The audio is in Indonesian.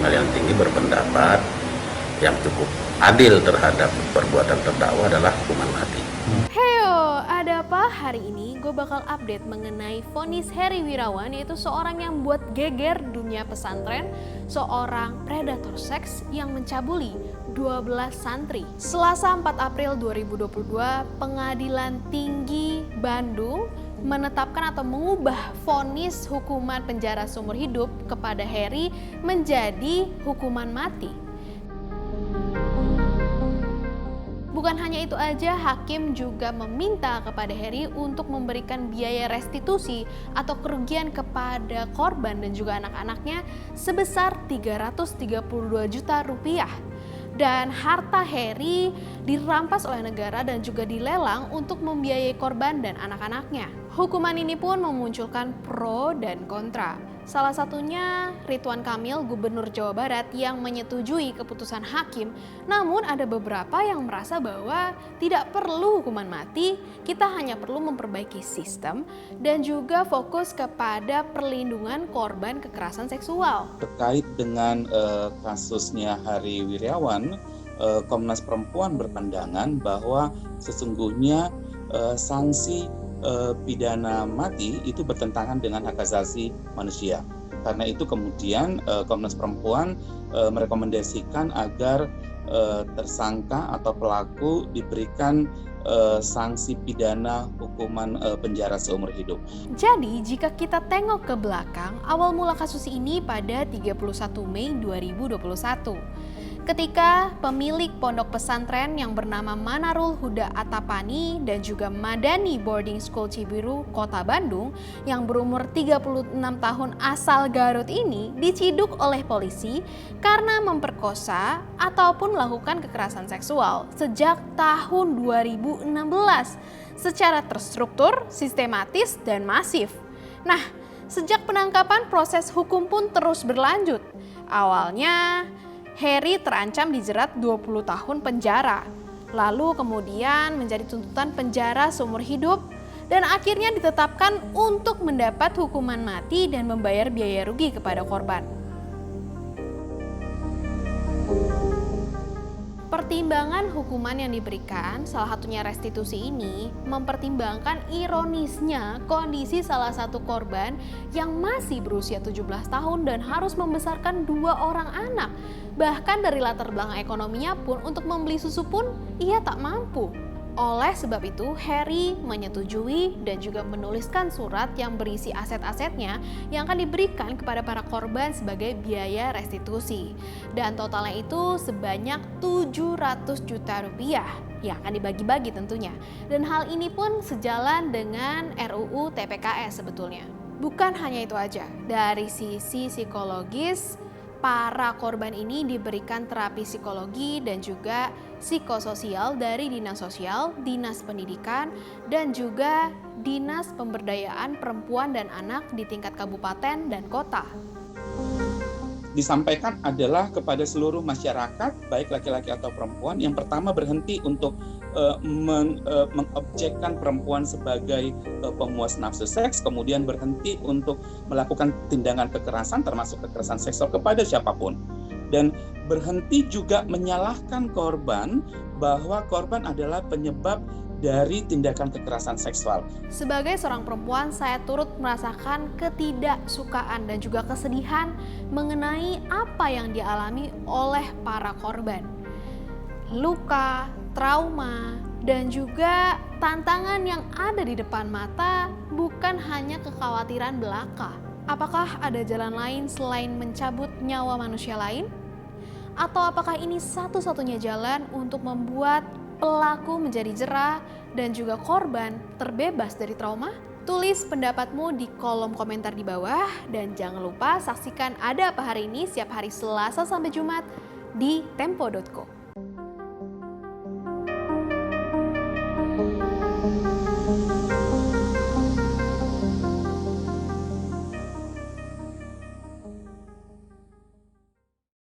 Pengadilan Tinggi berpendapat yang cukup adil terhadap perbuatan terdakwa adalah hukuman mati. Heyo, ada apa? Hari ini gue bakal update mengenai vonis Heri Wirawan, yaitu seorang yang buat geger dunia pesantren, seorang predator seks yang mencabuli 12 santri. Selasa 4 April 2022, Pengadilan Tinggi Bandung menetapkan atau mengubah vonis hukuman penjara seumur hidup kepada Heri menjadi hukuman mati. Bukan hanya itu aja, hakim juga meminta kepada Heri untuk memberikan biaya restitusi atau kerugian kepada korban dan juga anak-anaknya sebesar 332 juta rupiah. Dan harta Heri dirampas oleh negara dan juga dilelang untuk membiayai korban dan anak-anaknya. Hukuman ini pun memunculkan pro dan kontra. Salah satunya Ridwan Kamil, Gubernur Jawa Barat, yang menyetujui keputusan hakim. Namun ada beberapa yang merasa bahwa tidak perlu hukuman mati, kita hanya perlu memperbaiki sistem dan juga fokus kepada perlindungan korban kekerasan seksual. Terkait dengan kasusnya Heri Wirawan, Komnas Perempuan berpandangan bahwa sesungguhnya sanksi pidana mati itu bertentangan dengan hak asasi manusia. Karena itu kemudian Komnas Perempuan merekomendasikan agar tersangka atau pelaku diberikan sanksi pidana hukuman penjara seumur hidup. Jadi jika kita tengok ke belakang, awal mula kasus ini pada 31 Mei 2021. Ketika pemilik pondok pesantren yang bernama Manarul Huda Atapani dan juga Madani Boarding School Cibiru, Kota Bandung yang berumur 36 tahun asal Garut ini diciduk oleh polisi karena memperkosa ataupun melakukan kekerasan seksual sejak tahun 2016 secara terstruktur, sistematis, dan masif. Nah, sejak penangkapan proses hukum pun terus berlanjut. Awalnya Heri terancam dijerat 20 tahun penjara, lalu kemudian menjadi tuntutan penjara seumur hidup, dan akhirnya ditetapkan untuk mendapat hukuman mati dan membayar biaya rugi kepada korban. Pertimbangan hukuman yang diberikan, salah satunya restitusi ini, mempertimbangkan ironisnya kondisi salah satu korban yang masih berusia 17 tahun dan harus membesarkan 2 orang anak. Bahkan dari latar belakang ekonominya pun untuk membeli susu pun ia tak mampu. Oleh sebab itu, Heri menyetujui dan juga menuliskan surat yang berisi aset-asetnya yang akan diberikan kepada para korban sebagai biaya restitusi. Dan totalnya itu sebanyak 700 juta rupiah yang akan dibagi-bagi tentunya. Dan hal ini pun sejalan dengan RUU TPKS sebetulnya. Bukan hanya itu aja, dari sisi psikologis, para korban ini diberikan terapi psikologi dan juga psikososial dari Dinas Sosial, Dinas Pendidikan, dan juga Dinas Pemberdayaan Perempuan dan Anak di tingkat kabupaten dan kota. Disampaikan adalah kepada seluruh masyarakat, baik laki-laki atau perempuan, yang pertama berhenti untuk mengobjekkan perempuan sebagai pemuas nafsu seks, kemudian berhenti untuk melakukan tindakan kekerasan termasuk kekerasan seksual kepada siapapun, dan berhenti juga menyalahkan korban bahwa korban adalah penyebab dari tindakan kekerasan seksual. Sebagai seorang perempuan, saya turut merasakan ketidaksukaan dan juga kesedihan mengenai apa yang dialami oleh para korban. Luka, trauma, dan juga tantangan yang ada di depan mata bukan hanya kekhawatiran belaka. Apakah ada jalan lain selain mencabut nyawa manusia lain? Atau apakah ini satu-satunya jalan untuk membuat pelaku menjadi jera dan juga korban terbebas dari trauma? Tulis pendapatmu di kolom komentar di bawah dan jangan lupa saksikan Ada Apa Hari Ini setiap hari Selasa sampai Jumat di tempo.co.